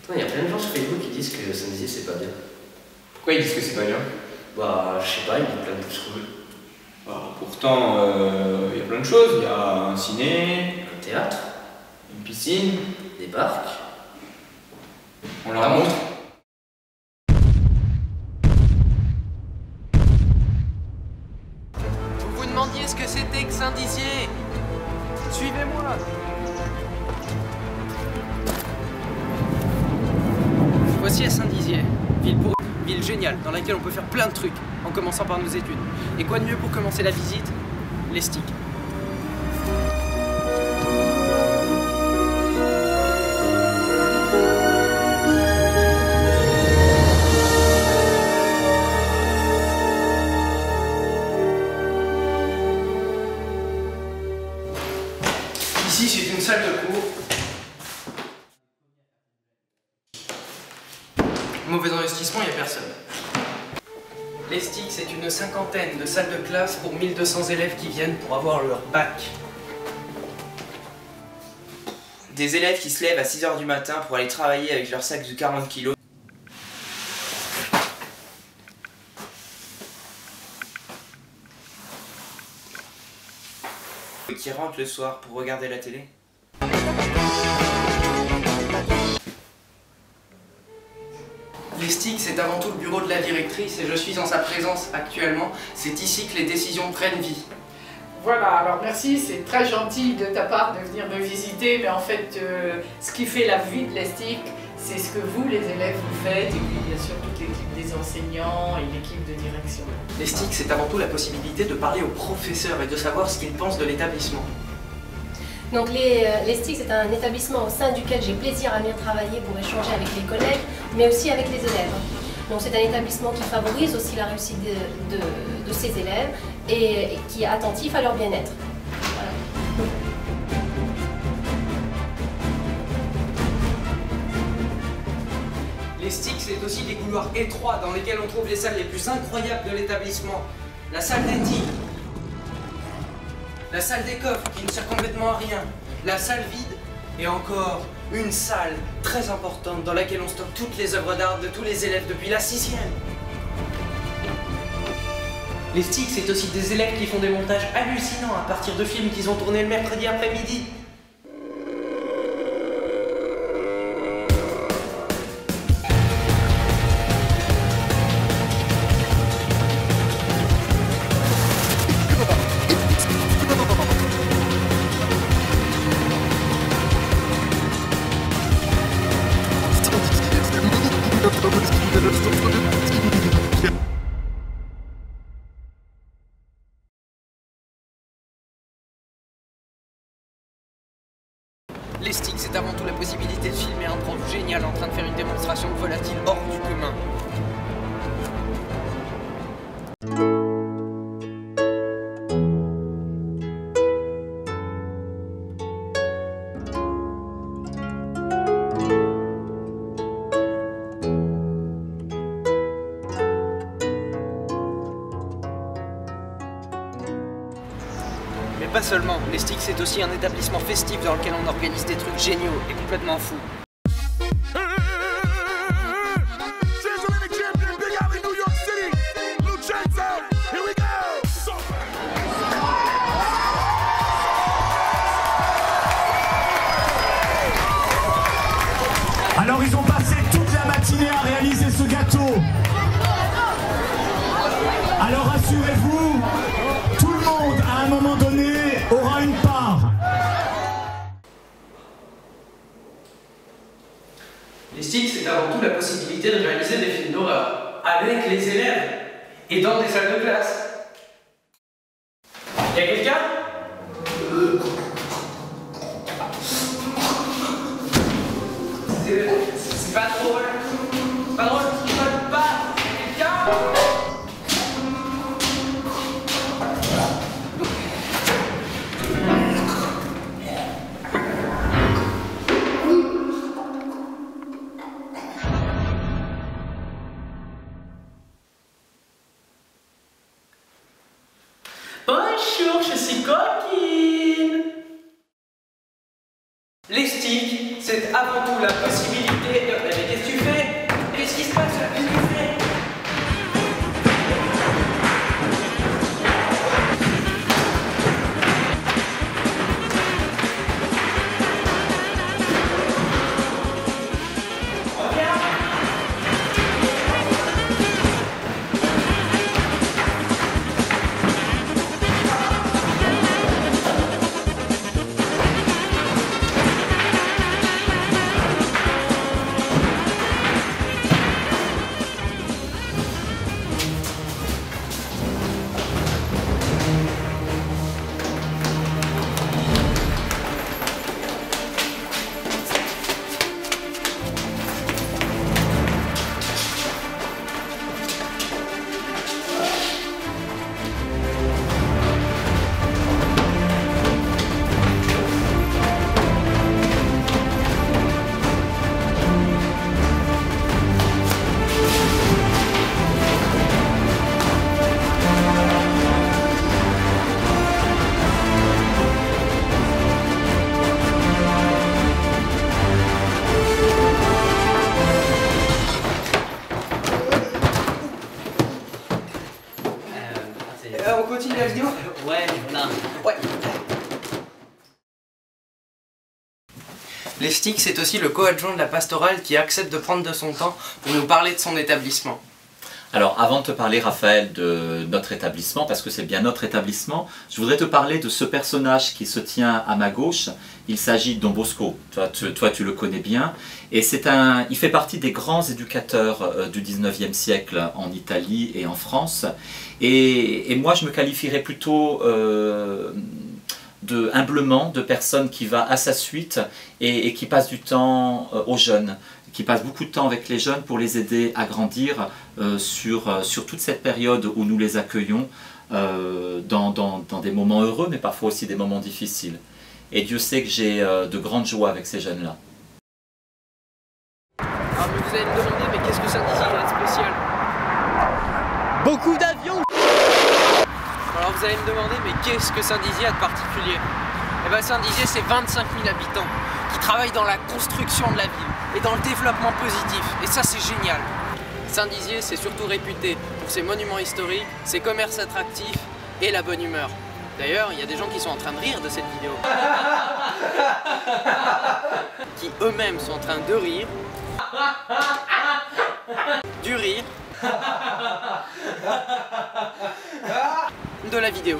Il y a plein de gens sur Facebook qui disent que Saint-Dizier c'est pas bien. Pourquoi ils disent que c'est pas bien? Bah, je sais pas, ils disent plein de trucs cool. Pourtant, il y a plein de choses. Il y a un ciné, Un théâtre, une piscine, des parcs. on leur montre. Vous vous demandiez ce que c'était que Saint-Dizier? Suivez-moi. Voici à Saint-Dizier, ville géniale dans laquelle on peut faire plein de trucs en commençant par nos études. Et quoi de mieux pour commencer la visite? Les sticks. Ici, c'est une salle de cours. Mauvais investissement, il n'y a personne. Les sticks, c'est une cinquantaine de salles de classe pour 1200 élèves qui viennent pour avoir leur bac. Des élèves qui se lèvent à 6 h du matin pour aller travailler avec leur sac de 40 kilos. Et qui rentrent le soir pour regarder la télé. Les sticks, c'est avant tout le bureau de la directrice et je suis en sa présence actuellement. C'est ici que les décisions prennent vie. Voilà, alors merci, c'est très gentil de ta part de venir me visiter, mais en fait, ce qui fait la vie de l'ESTIC, c'est ce que vous, les élèves, vous faites, et puis bien sûr toute l'équipe des enseignants et l'équipe de direction. Les sticks, c'est avant tout la possibilité de parler aux professeurs et de savoir ce qu'ils pensent de l'établissement. Donc les sticks, c'est un établissement au sein duquel j'ai plaisir à venir travailler pour échanger avec les collègues, mais aussi avec les élèves. Donc c'est un établissement qui favorise aussi la réussite de ses élèves et qui est attentif à leur bien-être. Voilà. Les sticks, c'est aussi des couloirs étroits dans lesquels on trouve les salles les plus incroyables de l'établissement. La salle des tigres, la salle des coffres qui ne sert complètement à rien, la salle vide et encore une salle très importante dans laquelle on stocke toutes les œuvres d'art de tous les élèves depuis la 6e. Les sticks, c'est aussi des élèves qui font des montages hallucinants à partir de films qu'ils ont tournés le mercredi après-midi. Les sticks, c'est avant tout la possibilité de filmer un prof génial en train de faire une démonstration de volatile hors du commun. Mais pas seulement, les sticks c'est aussi un établissement festif dans lequel on organise des trucs géniaux et complètement fous. Alors ils ont passé toute la matinée à réaliser ce gâteau. Alors rassurez-vous, tout le monde à un moment donné aura une part. Les sticks, c'est avant tout la possibilité de réaliser des films d'horreur avec les élèves et dans des salles de classe. Y'a quelqu'un? C'est pas drôle. Pas drôle, je peux pas. Quelqu'un? Bonjour, je suis Coquille. Les sticks, c'est avant tout la possibilité de... Mais qu'est-ce que tu fais? Qu'est-ce qui se passe là? Qu'est-ce que tu fais? On continue la vidéo? Ouais, voilà. Ouais. Les sticks, c'est aussi le co-adjoint de la pastorale qui accepte de prendre de son temps pour nous parler de son établissement. Alors, avant de te parler, Raphaël, de notre établissement, parce que c'est bien notre établissement, je voudrais te parler de ce personnage qui se tient à ma gauche. Il s'agit de Don Bosco. Toi, tu le connais bien. Et il fait partie des grands éducateurs du 19e siècle en Italie et en France. Et moi, je me qualifierais plutôt humblement de personne qui va à sa suite et qui passe du temps aux jeunes, qui passe beaucoup de temps avec les jeunes pour les aider à grandir sur toute cette période où nous les accueillons dans des moments heureux, mais parfois aussi des moments difficiles. Et Dieu sait que j'ai de grandes joies avec ces jeunes-là. Alors vous allez me demander, mais qu'est-ce que Saint-Dizier a de spécial? Beaucoup d'avions. Alors vous allez me demander, mais qu'est-ce que Saint-Dizier a de particulier? Eh bien Saint-Dizier, c'est 25 000 habitants qui travaillent dans la construction de la ville et dans le développement positif. Et ça, c'est génial. Saint-Dizier, c'est surtout réputé pour ses monuments historiques, ses commerces attractifs et la bonne humeur. D'ailleurs, il y a des gens qui sont en train de rire de cette vidéo. Qui eux-mêmes sont en train de rire. Du rire. De la vidéo.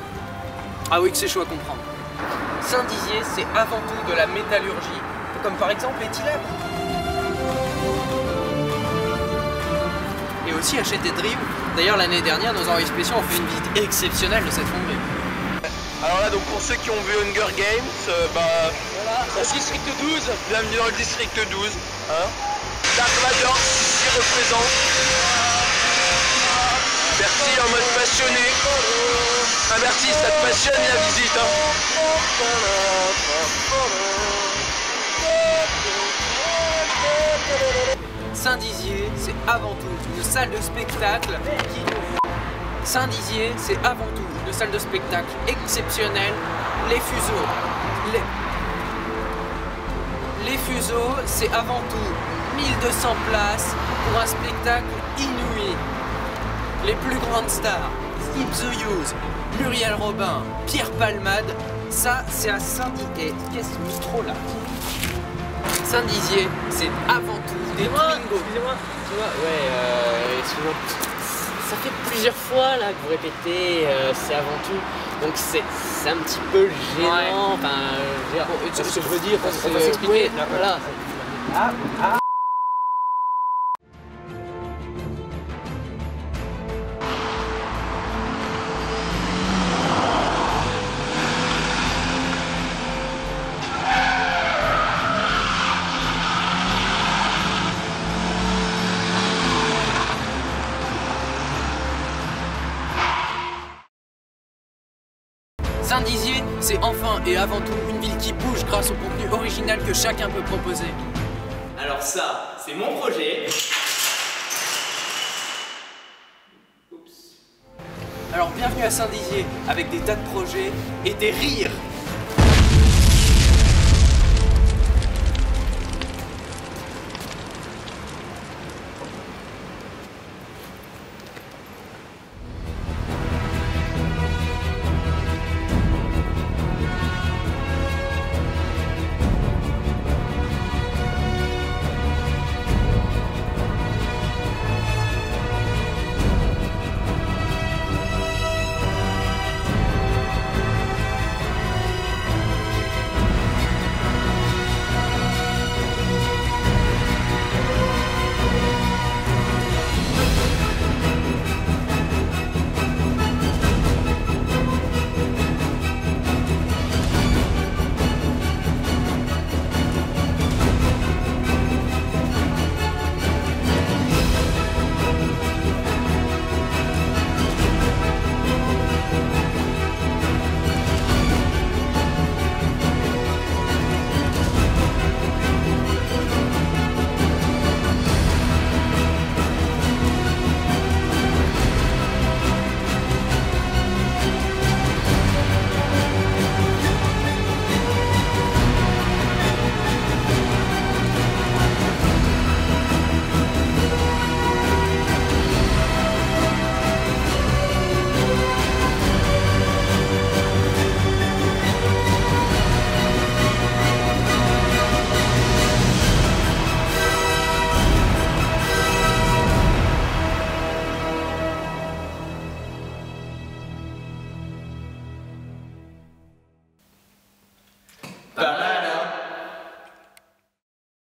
Ah oui, que c'est chaud à comprendre. Saint-Dizier, c'est avant tout de la métallurgie, comme par exemple les Tilleb. Et aussi acheter des drills. D'ailleurs, l'année dernière, nos envoyés spéciaux ont fait une visite exceptionnelle de cette fonderie. Alors là, donc pour ceux qui ont vu Hunger Games, voilà, district 12, bienvenue dans le district 12. Hein. Dark Vador ici représente. Merci en mode passionné. Ah merci, ça te passionne la visite. Hein. Saint-Dizier, c'est avant tout une salle de spectacle Saint-Dizier, c'est avant tout une salle de spectacle exceptionnelle. Les fuseaux. Les fuseaux, c'est avant tout 1200 places pour un spectacle inouï. Les plus grandes stars, Steve The Hughes, Muriel Robin, Pierre Palmade, ça c'est à Saint-Dizier. Qu'est-ce que ce micro là? Saint-Dizier, c'est avant tout des Twingo. Excusez-moi, excusez-moi. Ça fait plusieurs fois là que vous répétez, c'est avant tout. Donc c'est un petit peu gênant. Ouais. Enfin, ce que je veux dire, on va s'expliquer. Voilà. Saint-Dizier, c'est enfin et avant tout une ville qui bouge grâce au contenu original que chacun peut proposer. Alors ça, c'est mon projet. Alors bienvenue à Saint-Dizier avec des tas de projets et des rires.